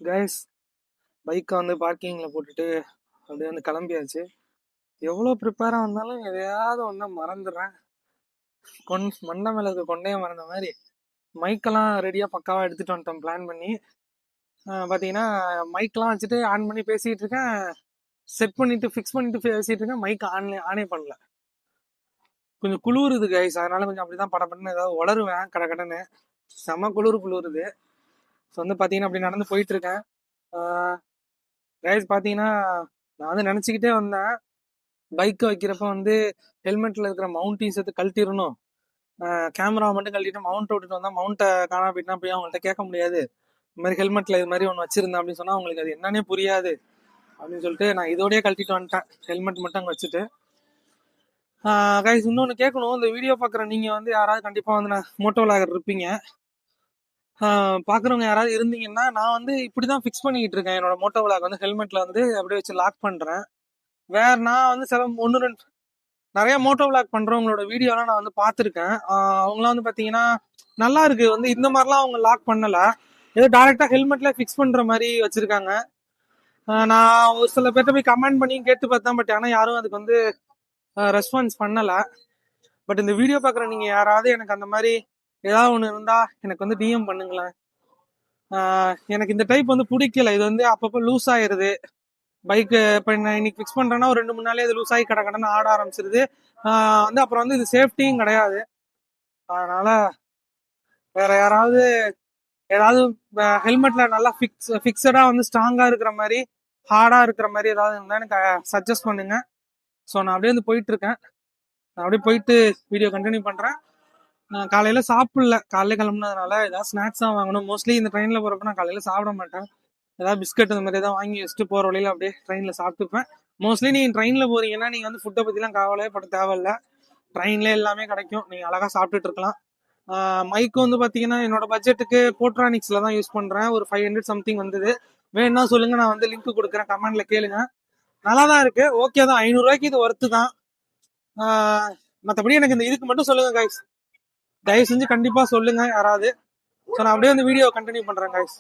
Guys, பைக்கை வந்து பார்க்கிங்கில் போட்டுட்டு அப்படியே வந்து கிளம்பியாச்சு. எவ்வளோ ப்ரிப்பேராக வந்தாலும் எதையாவது ஒன்றா மறந்துடுறேன். மண்டை மேலே இருக்க கொண்டையை மறந்த மாதிரி மைக்கெல்லாம் ரெடியாக பக்காவாக எடுத்துகிட்டு வந்துட்டோம் பிளான் பண்ணி. பார்த்தீங்கன்னா மைக்கெலாம் வச்சுட்டு ஆன் பண்ணி பேசிகிட்டு இருக்கேன், செட் பண்ணிவிட்டு ஃபிக்ஸ் பண்ணிவிட்டு பேசிகிட்டு இருக்கேன். மைக் ஆனே பண்ணல. கொஞ்சம் குளிருது கைஸ், அதனால கொஞ்சம் அப்படி தான் படப்படன்னு ஏதாவது உளருவேன் கடன்னு. செம்ம குளிருது. ஸோ வந்து பார்த்தீங்கன்னா அப்படி நடந்து போயிட்டுருக்கேன். கைஸ் பார்த்தீங்கன்னா நான் வந்து நினச்சிக்கிட்டே வந்தேன், பைக்கை வைக்கிறப்ப வந்து ஹெல்மெட்டில் இருக்கிற மவுண்டையும் சேர்த்து கழட்டிடணும், கேமரா மட்டும் கழட்டிட்டு மவுண்ட் விட்டுட்டு வந்தால் மவுண்ட்டை காணா போயிட்டுனா போய் அவங்கள்ட்ட கேட்க முடியாது. இந்த மாதிரி ஹெல்மெட்டில் இது மாதிரி ஒன்று வச்சுருந்தேன் அப்படின்னு சொன்னால் அவங்களுக்கு அது என்னன்னே புரியாது அப்படின்னு சொல்லிட்டு நான் இதோடய கழட்டிட்டு வந்துட்டேன், ஹெல்மெட் மட்டும் அங்கே வச்சுட்டு. கைஸ் இன்னொன்று கேட்கணும், இந்த வீடியோ பார்க்குற நீங்கள் வந்து யாராவது கண்டிப்பாக வந்து நான் மோட்டோ விளாகர் இருப்பீங்க. பார்க்குறவங்க யாராவது இருந்தீங்கன்னா, நான் வந்து இப்படி தான் ஃபிக்ஸ் பண்ணிக்கிட்டு இருக்கேன் என்னோட மோட்டோ விளாக் வந்து. ஹெல்மெட்டில் வந்து அப்படியே வச்சு லாக் பண்ணுறேன். நான் வந்து சில 1-2 நிறைய மோட்டோ விளாக் பண்றவங்களோட வீடியோலாம் நான் வந்து பார்த்துருக்கேன். அவங்களாம் வந்து பார்த்தீங்கன்னா நல்லா இருக்கு, வந்து இந்த மாதிரிலாம் அவங்க லாக் பண்ணல, ஏதோ டேரெக்டா ஹெல்மெட்ல ஃபிக்ஸ் பண்ற மாதிரி வச்சிருக்காங்க. நான் ஒரு சில பேர்ட்ட போய் கமெண்ட் பண்ணி கேட்டு பார்த்தேன், பட் ஆனால் யாரும் அதுக்கு வந்து ரெஸ்பான்ஸ் பண்ணல. பட் இந்த வீடியோ பார்க்குற நீங்க யாராவது எனக்கு அந்த மாதிரி ஏதாவது ஒன்று இருந்தா எனக்கு வந்து டிஎம் பண்ணுங்களேன். எனக்கு இந்த டைப் வந்து பிடிக்கல, இது வந்து அப்பப்போ லூஸ் ஆயிருது பைக்கு. இப்போ இன்னைக்கு ஃபிக்ஸ் பண்ணுறேன்னா ஒரு 2-3 நாளே இது லூஸ் ஆகி கடன்னு ஆட ஆரம்பிச்சிருது. வந்து அப்புறம் வந்து இது சேஃப்டியும் கிடையாது. அதனால வேற யாராவது ஏதாவது ஹெல்மெட்ல நல்லா ஃபிக்ஸடா வந்து ஸ்ட்ராங்கா இருக்கிற மாதிரி, ஹார்டா இருக்கிற மாதிரி ஏதாவது இருந்தால் எனக்கு சஜஸ்ட் பண்ணுங்க. ஸோ நான் அப்படியே வந்து போயிட்டு இருக்கேன். நான் அப்படியே போயிட்டு வீடியோ கண்டினியூ பண்றேன். நான் காலையில சாப்பிடல, காலையில கிளம்புனதுனால ஏதாவது ஸ்நாக்ஸ் தான் வாங்கணும். மோஸ்ட்லி இந்த ட்ரெயின்ல போறப்ப நான் காலையில சாப்பிட மாட்டேன், ஏதாவது பிஸ்கட் இந்த மாதிரி ஏதாவது வாங்கி வச்சுட்டு போற வழியில அப்படியே ட்ரெயின்ல சாப்பிட்டுப்பேன். மோஸ்ட்லி நீங்க ட்ரெயின்ல போறீங்கன்னா நீங்க வந்து ஃபுட்டை பத்திலாம் கவலையே பட தேவையில்ல, ட்ரெயின்ல எல்லாமே கிடைக்கும், நீங்க அழகா சாப்பிட்டுட்டு இருக்கலாம். மைக்கு வந்து பாத்தீங்கன்னா என்னோட பட்ஜெட்டுக்கு போட்ரானிக்ஸ்ல தான் யூஸ் பண்றேன். ஒரு 500 சம்திங் வந்தது. வேணும்னா சொல்லுங்க, நான் வந்து லிங்க் கொடுக்குறேன், கமெண்ட்ல கேளுங்க. நல்லா தான் இருக்கு, ஓகே தான், 500 ரூபாய்க்கு இது ஒர்த்து தான். மற்றபடி எனக்கு இந்த இதுக்கு மட்டும் சொல்லுங்க கைஸ், தயவு செஞ்சு கண்டிப்பா சொல்லுங்க யாராவது. ஸோ நான் அப்படியே வந்து வீடியோ கண்டினியூ பண்றேன் கைஸ்.